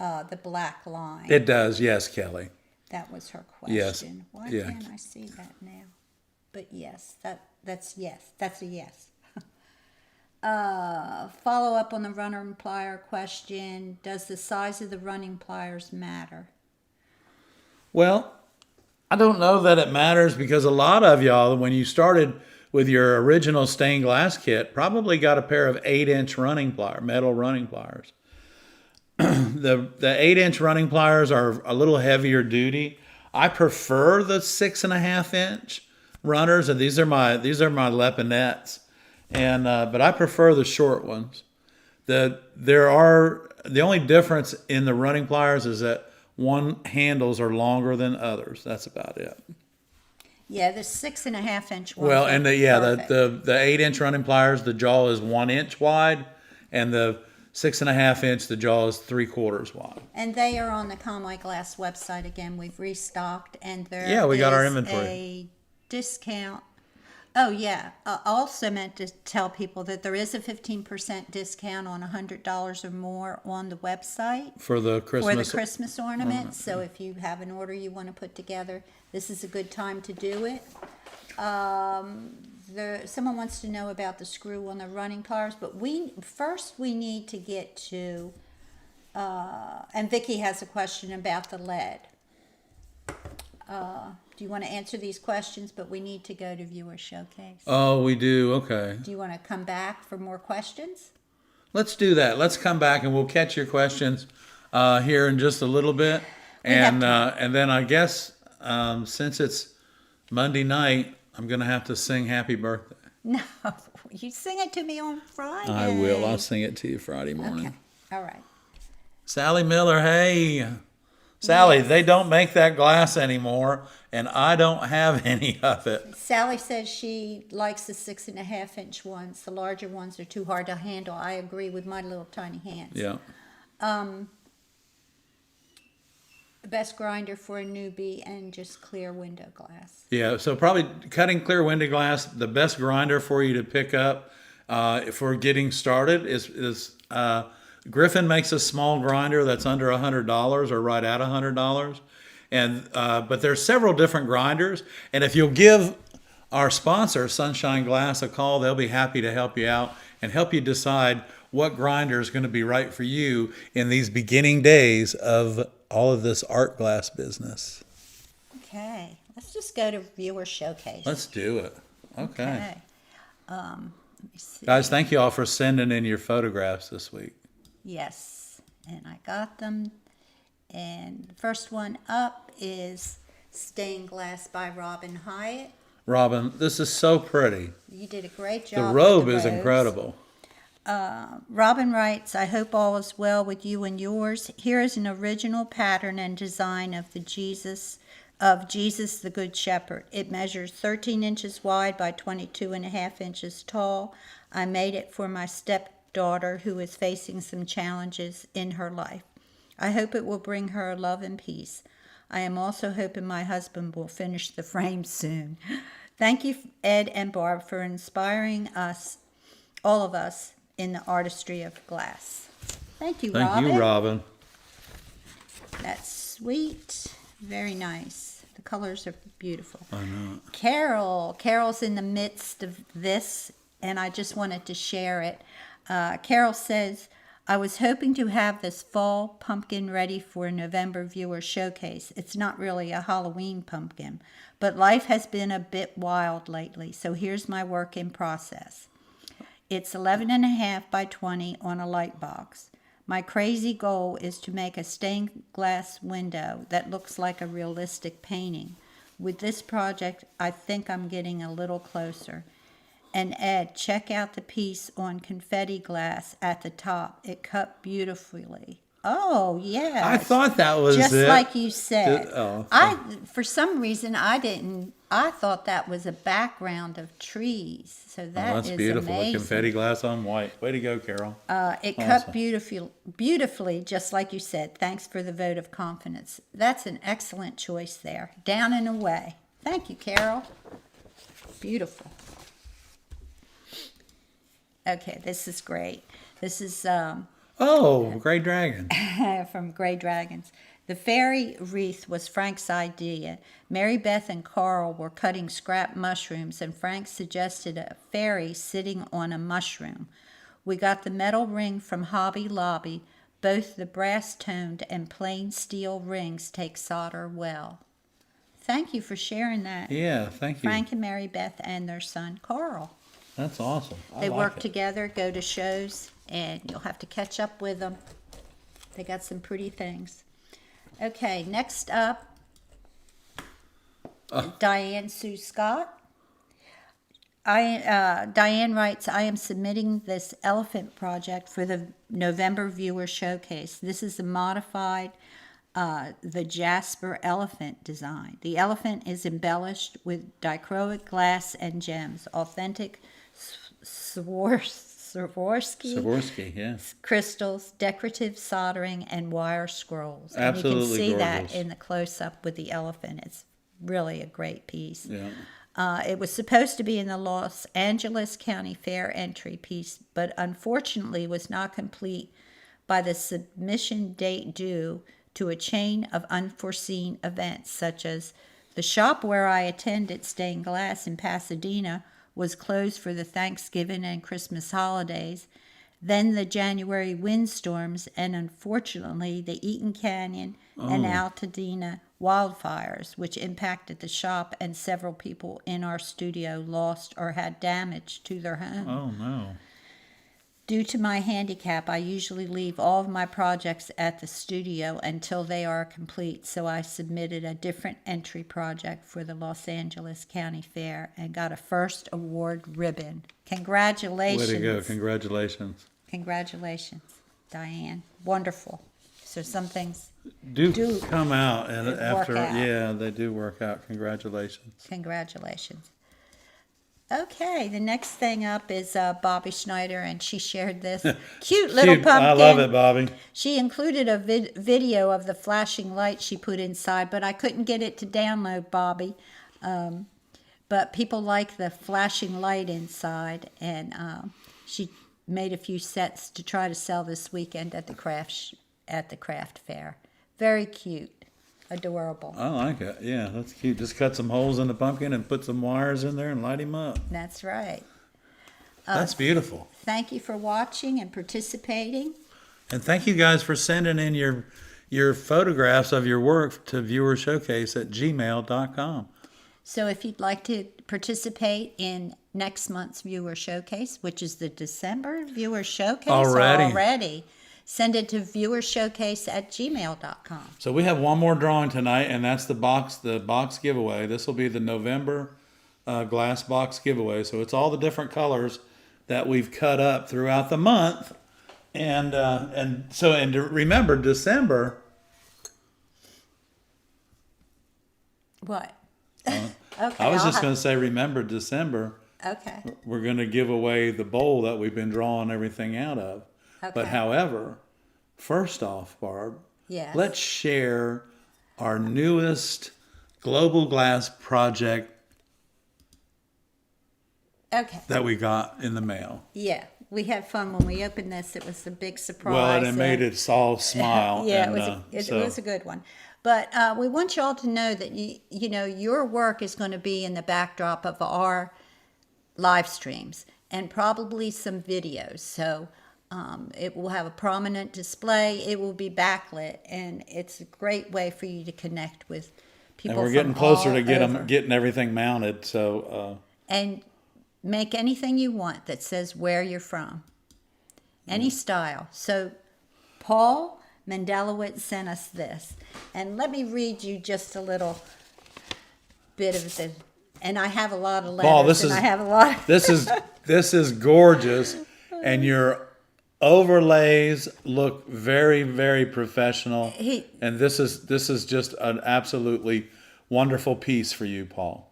the black line. It does, yes, Kelly. That was her question. Yes. Why Yeah. can't I see that now? But yes, that's yes. That's a yes. Follow up on the runner and plier question. Does the size of the running pliers matter? Well, I don't know that it matters, because a lot of y'all, when you started with your original stained glass kit, probably got a pair of 8-inch metal running pliers. the 8-inch running pliers are a little heavier duty. I prefer the 6.5-inch runners, and these are my Leponettes, and but I prefer the short ones. The only difference in the running pliers is that one handles are longer than others. That's about it. Yeah, the 6.5-inch ones. Well, and perfect. the 8-inch running pliers, the jaw is 1 inch wide, and the 6.5-inch, the jaw is 3/4 wide. And they are on the Conway Glass website again. We've restocked, and there Yeah, we got our is inventory. a discount. Oh yeah, I also meant to tell people that there is a 15% discount on $100 or more on the website For the Christmas. ornaments. So if you have an order you want to put together, this is a good time to do it. Someone wants to know about the screw on the running pliers, but we need to get to. And Vicki has a question about the lead. Do you want to answer these questions? But we need to go to viewer showcase. Oh, we do. Okay. Do you want to come back for more questions? Let's do that. Let's come back and we'll catch your questions here in just a little bit. have And then I guess since it's Monday night, I'm going to have to sing Happy Birthday. No, you sing it to me on Friday. I will. I'll sing it to you Friday morning. Okay, all right. Sally Miller, hey. Sally, Yes. they don't make that glass anymore, and I don't have any of it. Sally says she likes the 6.5-inch ones. The larger ones are too hard to handle. I agree with my little tiny hands. Yeah. The best grinder for a newbie and just clear window glass. Yeah, so probably cutting clear window glass, the best grinder for you to pick up for getting started is Griffin makes a small grinder that's under $100 or right at $100. And but there's several different grinders, and if you'll give our sponsor, Sunshine Glass, a call, they'll be happy to help you out and help you decide what grinder is going to be right for you in these beginning days of all of this art glass business. Okay, let's just go to viewer showcase. Let's do it. Okay. Let me see. Guys, thank you all for sending in your photographs this week. Yes, and I got them. And the first one up is Stained Glass by Robin Hyatt. Robin, this is so pretty. You did a great The job. robe with is the robes. incredible. Robin writes, I hope all is well with you and yours. Here is an original pattern and design of Jesus the Good Shepherd. It measures 13 inches wide by 22.5 inches tall. I made it for my stepdaughter who is facing some challenges in her life. I hope it will bring her love and peace. I am also hoping my husband will finish the frame soon. Thank you, Ed and Barb, for inspiring us, all of us, in the artistry of glass. Thank you, Thank Robin. you, Robin. That's sweet. Very nice. The colors are beautiful. I know. Carol's in the midst of this, and I just wanted to share it. Carol says, I was hoping to have this fall pumpkin ready for a November viewer showcase. It's not really a Halloween pumpkin, but life has been a bit wild lately, so here's my work in process. It's 11.5 by 20 on a light box. My crazy goal is to make a stained glass window that looks like a realistic painting. With this project, I think I'm getting a little closer. And Ed, check out the piece on confetti glass at the top. It cut beautifully. Oh, yeah. I thought that was just it. like you said. Oh. For some reason, I thought that was a background of trees. So that That's is beautiful. amazing. The confetti glass on white. Way to go, Carol. It cut beautifully, just like you said. Thanks for the vote of confidence. That's an excellent choice there. Down and away. Thank you, Carol. Beautiful. Okay, this is great. This is Oh, Gray Dragon. from Grey Dragons. The fairy wreath was Frank's idea. Mary Beth and Carl were cutting scrap mushrooms, and Frank suggested a fairy sitting on a mushroom. We got the metal ring from Hobby Lobby. Both the brass-toned and plain steel rings take solder well. Thank you for sharing that. Yeah, thank you. Frank and Mary Beth and their son Carl. That's awesome. They like work it. together, go to shows, and you'll have to catch up with them. They got some pretty things. Okay, next up, Diane Sue Scott. Diane writes, I am submitting this elephant project for the November viewer showcase. This is a modified the Jasper elephant design. The elephant is embellished with dichroic glass and gems, authentic Swarovski yes. crystals, decorative soldering, and wire scrolls. Absolutely and you can see gorgeous. that in the close-up with the elephant. It's really a great piece. Yeah. It was supposed to be in the Los Angeles County Fair entry piece, but unfortunately was not complete by the submission date due to a chain of unforeseen events, such as the shop where I attended, Stained Glass in Pasadena, was closed for the Thanksgiving and Christmas holidays, then the January windstorms, and unfortunately the Eaton Canyon and Altadena wildfires, which impacted the shop, and several people in our studio lost or had damage to their home. Oh, no. Due to my handicap, I usually leave all of my projects at the studio until they are complete, so I submitted a different entry project for the Los Angeles County Fair and got a first award ribbon. Congratulations. Way to go. Congratulations. Congratulations, Diane. Wonderful. So some things Do come out and work after, out. yeah, they do work out. Congratulations. Congratulations. Okay, the next thing up is Bobby Schneider, and she shared this cute little Cute. pumpkin. I love it, Bobby. She included a video of the flashing light she put inside, but I couldn't get it to download, Bobby. But people like the flashing light inside, and she made a few sets to try to sell this weekend at the craft fair. Very cute. Adorable. I like it. Yeah, that's cute. Just cut some holes in the pumpkin and put some wires in there and light him up. That's right. That's beautiful. Thank you for watching and participating. And thank you guys for sending in your photographs of your work to viewershowcase@gmail.com. So if you'd like to participate in next month's Viewer Showcase, which is the December Viewer Showcase already, send it to viewershowcase@gmail.com. So we have one more drawing tonight, and that's the box giveaway. This will be the November glass box giveaway. So it's all the different colors that we've cut up throughout the month, and remember December. What? Okay, Okay. I was just going to say, remember December. Okay. We're going to give away the bowl that we've been drawing everything out of. Okay. But however, first off, Barb, Yes. let's share our newest global glass project Okay. that we got in the mail. Yeah. We had fun when we opened this. It was a big surprise. Well, and it made us all smile. Yeah, and, it was a good one. But we want you all to know that you know your work is going to be in the backdrop of our live streams and probably some videos. So it will have a prominent display. It will be backlit, and it's a great way for you to connect with people. And we're getting from closer all to over. getting everything mounted. So And make anything you want that says where you're from, any style. So Paul Mendelowitz sent us this, and let me read you just a little bit of the. And I have a lot of letters. Paul, I have a lot. this is gorgeous, and your overlays look very, very professional. And this is just an absolutely wonderful piece for you, Paul.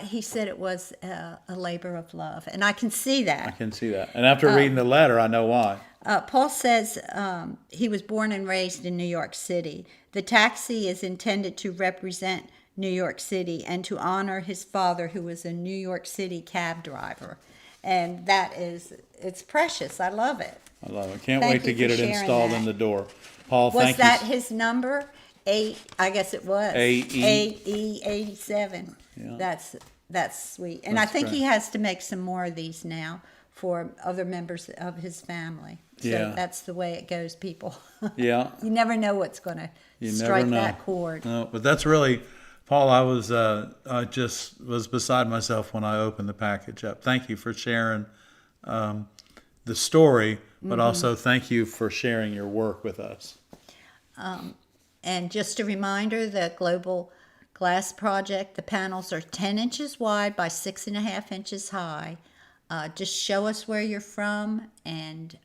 He said it was a labor of love, and I can see that. I can see that. And after reading the letter, I know why. Paul says he was born and raised in New York City. The taxi is intended to represent New York City and to honor his father, who was a New York City cab driver. And it's precious. I love it. I love it. Can't Thank wait to you get for it sharing installed that. in the door. Paul, Was thank that you. his number? 8, I guess it was. AE. AE87. Yeah. That's sweet. And That's I think great. he has to make some more of these now for other members of his family. So Yeah. that's the way it goes, people. Yeah. You never know what's going to You never strike know. that chord. No, but that's really, Paul, I just was beside myself when I opened the package up. Thank you for sharing the story, but also thank you for sharing your work with us. And just a reminder, the Global Glass Project, the panels are 10 inches wide by 6.5 inches high. Just show us where you're from, and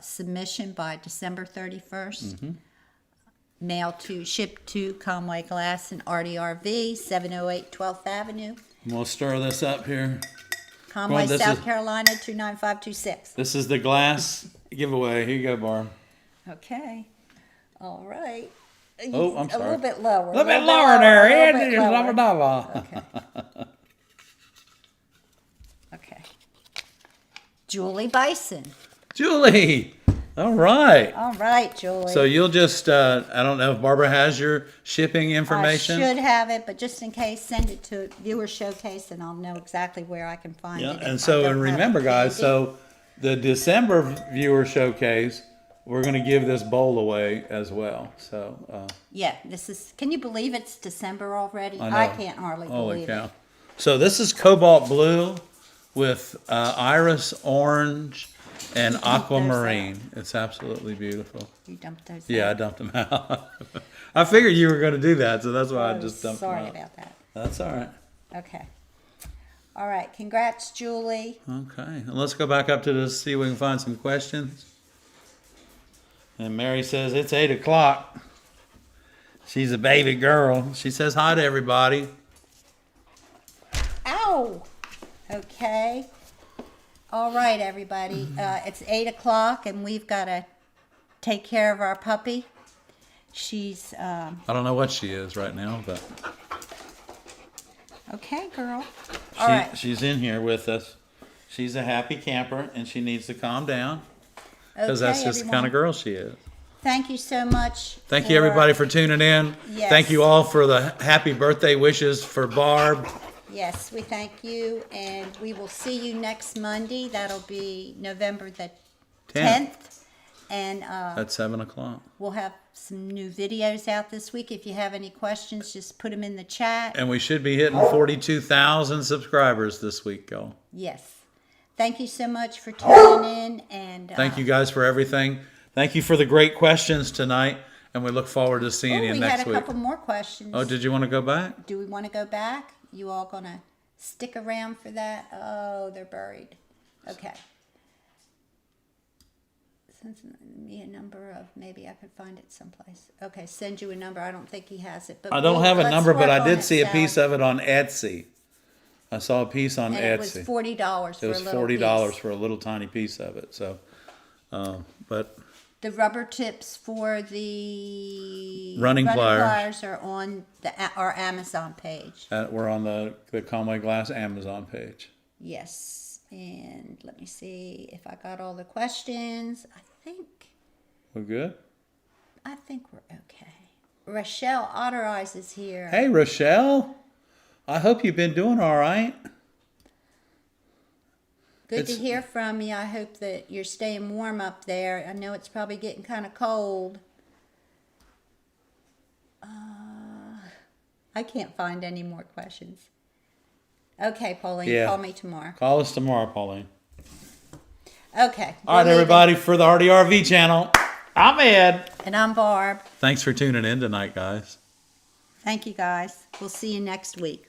submission by December 31st. Ship to Conway Glass and ARTyRV, 708 12th Avenue, And we'll stir this up here. Conway, this South is- Carolina, 29526. This is the glass giveaway. Here you go, Barb. Okay. All right. Oh, I'm sorry. A little bit lower. A little bit lower there, Ed. A little bit lower. Okay. Okay. Julie Bison. Julie! All right. All right, Julie. So you'll just, I don't know if Barbara has your shipping information. I should have it, but just in case, send it to Viewer Showcase, and I'll know exactly where I can find Yeah, it. and if I so, don't and have remember, it guys, handy. so the December viewer showcase, we're going to give this bowl away as well. So, Yeah, this is. Can you believe it's December already? I know. I can't hardly holy believe cow. it. So this is cobalt blue with iris orange and dumped those aquamarine. It's absolutely beautiful. You dumped those. Yeah, I out. dumped them out. I figured you were going to do that, so that's why I Oh, just dumped sorry them out. about that. That's all right. Okay. All right. Congrats, Julie. Okay, and let's go back up to this, see if we can find some questions. And Mary says, it's 8 o'clock. She's a baby girl. She says hi to everybody. Ow. Okay. All right, everybody. It's 8 o'clock, and we've got to take care of our puppy. She's I don't know what she is right now, but okay, girl. All right. she's in here with us. She's a happy camper, and she needs to calm down because Okay, that's just the kind everyone. of girl she is. Thank you so much. Thank you, everybody, for tuning in. Yes. Thank you all for the happy birthday wishes for Barb. Yes, we thank you, and we will see you next Monday. That'll be November the 10th. And At 7 o'clock. we'll have some new videos out this week. If you have any questions, just put them in the chat. And we should be hitting 42,000 subscribers this week, y'all. Yes. Thank you so much for tuning in. And Thank you guys for everything. Thank you for the great questions tonight, and we look forward to seeing you we next had a week. couple more questions. Oh, did you want to go back? Do we want to go back? You all gonna stick around for that? Oh, they're buried. Okay. Send me a number of, maybe I could find it someplace. Okay, send you a number. I don't think he has it, but I don't have a let's number, but work I on did it, see a Sally. piece of it on Etsy. I saw a piece on And it was Etsy. $40 for It was a little $40 piece. for a little tiny piece of it. So, but The rubber tips for the Running pliers. are on our Amazon page. we're on the Conway Glass Amazon page. Yes, and let me see if I got all the questions. We're good? I think we're okay. Rochelle Ottereyes is here. Hey, Rochelle. I hope you've been doing all right. Good to hear from you. I hope that you're staying warm up there. I know it's probably getting kind of cold. I can't find any more questions. Okay, Pauline, Yeah. call me tomorrow. Call us tomorrow, Pauline. Okay. All right, we're leaving. everybody, for the ARTyRV channel, I'm Ed. And I'm Barb. Thanks for tuning in tonight, guys. Thank you, guys. We'll see you next week.